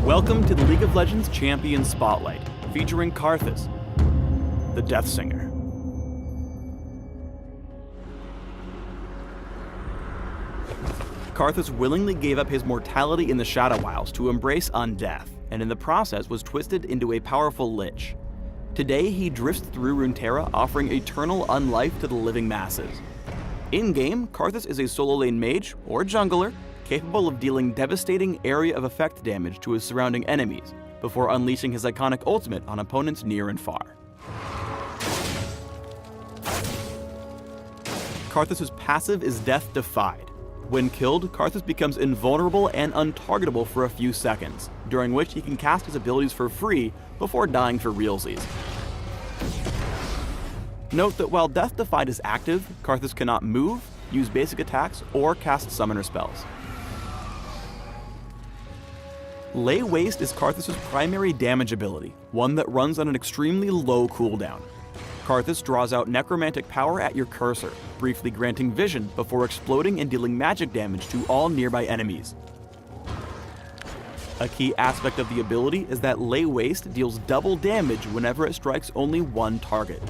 Welcome to the League of Legends Champion Spotlight, featuring Karthus, the Death Singer. Karthus willingly gave up his mortality in the Shadow Isles to embrace undeath, and in the process was twisted into a powerful lich. Today he drifts through Runeterra, offering eternal unlife to the living masses. In-game, Karthus is a solo lane mage, or jungler, capable of dealing devastating area of effect damage to his surrounding enemies, before unleashing his iconic ultimate on opponents near and far. Karthus' passive is Death Defied. When killed, Karthus becomes invulnerable and untargetable for a few seconds, during which he can cast his abilities for free before dying for realsies. Note that while Death Defied is active, Karthus cannot move, use basic attacks, or cast summoner spells. Lay Waste is Karthus' primary damage ability, one that runs on an extremely low cooldown. Karthus draws out necromantic power at your cursor, briefly granting vision before exploding and dealing magic damage to all nearby enemies. A key aspect of the ability is that Lay Waste deals double damage whenever it strikes only one target,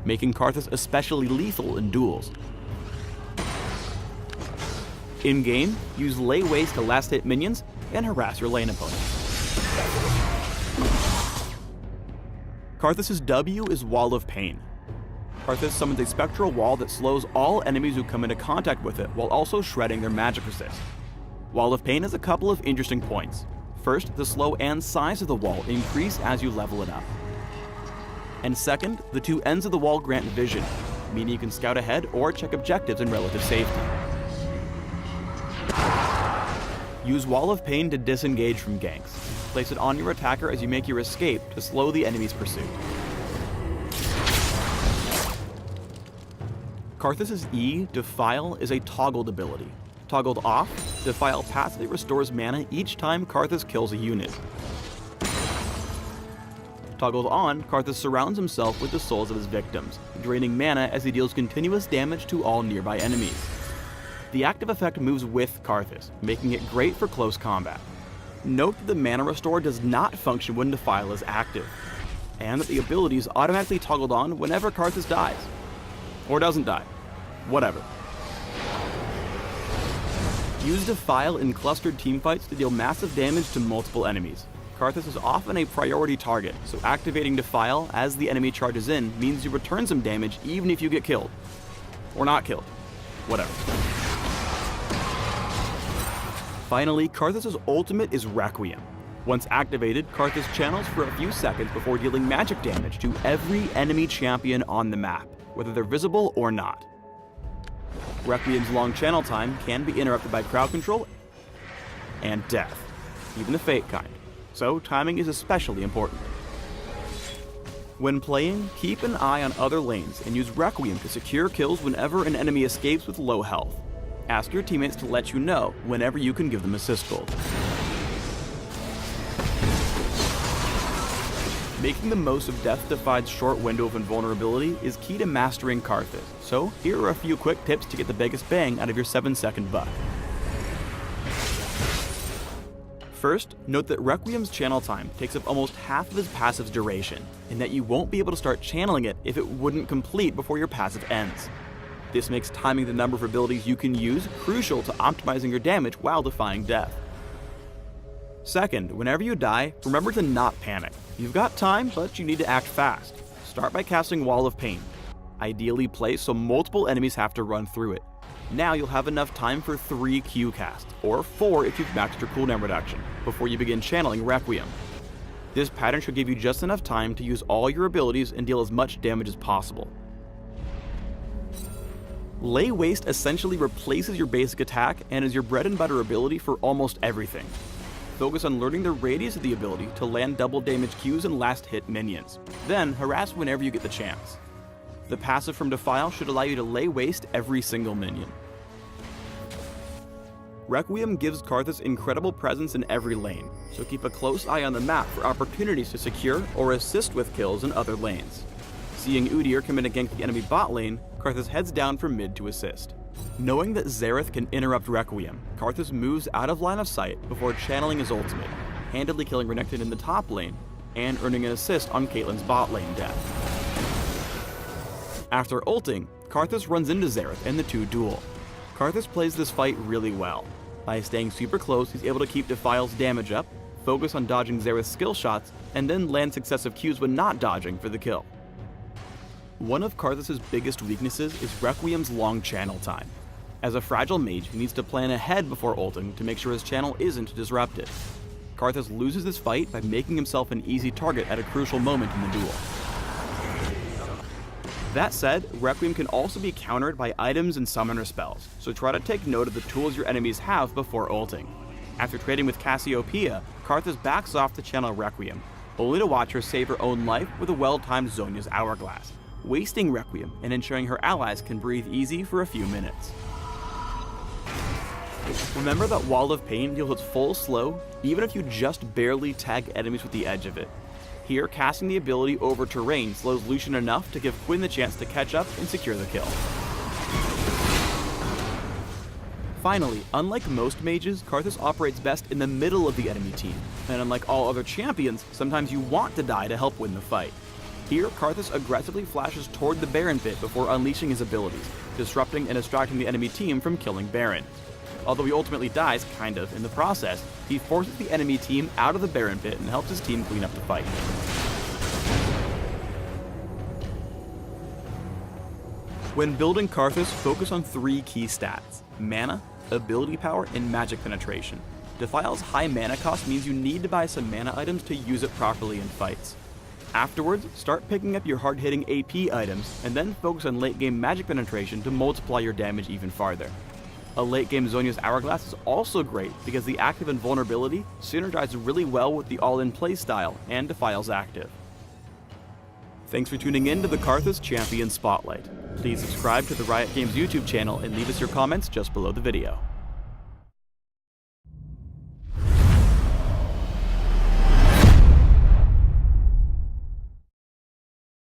making Karthus especially lethal in duels. In-game, use Lay Waste to last hit minions and harass your lane opponents. Karthus' W is Wall of Pain. Karthus summons a spectral wall that slows all enemies who come into contact with it while also shredding their magic resist. Wall of Pain has a couple of interesting points. First, the slow and size of the wall increase as you level it up. And second, the two ends of the wall grant vision, meaning you can scout ahead or check objectives in relative safety. Use Wall of Pain to disengage from ganks. Place it on your attacker as you make your escape to slow the enemy's pursuit. Karthus' E, Defile, is a toggled ability. Toggled off, Defile passively restores mana each time Karthus kills a unit. Toggled on, Karthus surrounds himself with the souls of his victims, draining mana as he deals continuous damage to all nearby enemies. The active effect moves with Karthus, making it great for close combat. Note that the mana restore does not function when Defile is active, and that the ability is automatically toggled on whenever Karthus dies. Or doesn't die. Whatever. Use Defile in clustered teamfights to deal massive damage to multiple enemies. Karthus is often a priority target, so activating Defile as the enemy charges in means you return some damage even if you get killed. Or not killed. Whatever. Finally, Karthus' ultimate is Requiem. Once activated, Karthus channels for a few seconds before dealing magic damage to every enemy champion on the map, whether they're visible or not. Requiem's long channel time can be interrupted by crowd control and death, even the fate kind, so timing is especially important. When playing, keep an eye on other lanes and use Requiem to secure kills whenever an enemy escapes with low health. Ask your teammates to let you know whenever you can give them assist gold. Making the most of Death Defied's short window of invulnerability is key to mastering Karthus, so here are a few quick tips to get the biggest bang out of your 7-second buck. First, note that Requiem's channel time takes up almost half of his passive's duration, and that you won't be able to start channeling it if it wouldn't complete before your passive ends. This makes timing the number of abilities you can use crucial to optimizing your damage while defying death. Second, whenever you die, remember to not panic. You've got time, but you need to act fast. Start by casting Wall of Pain. Ideally placed so multiple enemies have to run through it. Now you'll have enough time for 3 Q casts, or 4 if you've maxed your cooldown reduction, before you begin channeling Requiem. This pattern should give you just enough time to use all your abilities and deal as much damage as possible. Lay Waste essentially replaces your basic attack and is your bread and butter ability for almost everything. Focus on learning the radius of the ability to land double damage Qs and last hit minions. Then harass whenever you get the chance. The passive from Defile should allow you to Lay Waste every single minion. Requiem gives Karthus incredible presence in every lane, so keep a close eye on the map for opportunities to secure or assist with kills in other lanes. Seeing Udyr come in to gank the enemy bot lane, Karthus heads down from mid to assist. Knowing that Xerath can interrupt Requiem, Karthus moves out of line of sight before channeling his ultimate, handily killing Renekton in the top lane, and earning an assist on Caitlyn's bot lane death. After ulting, Karthus runs into Xerath and the two duel. Karthus plays this fight really well. By staying super close, he's able to keep Defile's damage up, focus on dodging Xerath's skill shots, and then land successive Qs when not dodging for the kill. One of Karthus' biggest weaknesses is Requiem's long channel time. As a fragile mage, he needs to plan ahead before ulting to make sure his channel isn't disrupted. Karthus loses this fight by making himself an easy target at a crucial moment in the duel. That said, Requiem can also be countered by items and summoner spells, so try to take note of the tools your enemies have before ulting. After trading with Cassiopeia, Karthus backs off to channel Requiem, only to watch her save her own life with a well-timed Zhonya's Hourglass, wasting Requiem and ensuring her allies can breathe easy for a few minutes. Remember that Wall of Pain deals its full slow, even if you just barely tag enemies with the edge of it. Here, casting the ability over terrain slows Lucian enough to give Quinn the chance to catch up and secure the kill. Finally, unlike most mages, Karthus operates best in the middle of the enemy team, and unlike all other champions, sometimes you want to die to help win the fight. Here, Karthus aggressively flashes toward the Baron pit before unleashing his abilities, disrupting and distracting the enemy team from killing Baron. Although he ultimately dies, kind of, in the process, he forces the enemy team out of the Baron pit and helps his team clean up the fight. When building Karthus, focus on 3 key stats: mana, ability power, and magic penetration. Defile's high mana cost means you need to buy some mana items to use it properly in fights. Afterwards, start picking up your hard-hitting AP items, and then focus on late-game magic penetration to multiply your damage even farther. A late-game Zhonya's Hourglass is also great because the active invulnerability synergizes really well with the all-in playstyle and Defile's active. Thanks for tuning in to the Karthus Champion Spotlight. Please subscribe to the Riot Games YouTube channel and leave us your comments just below the video.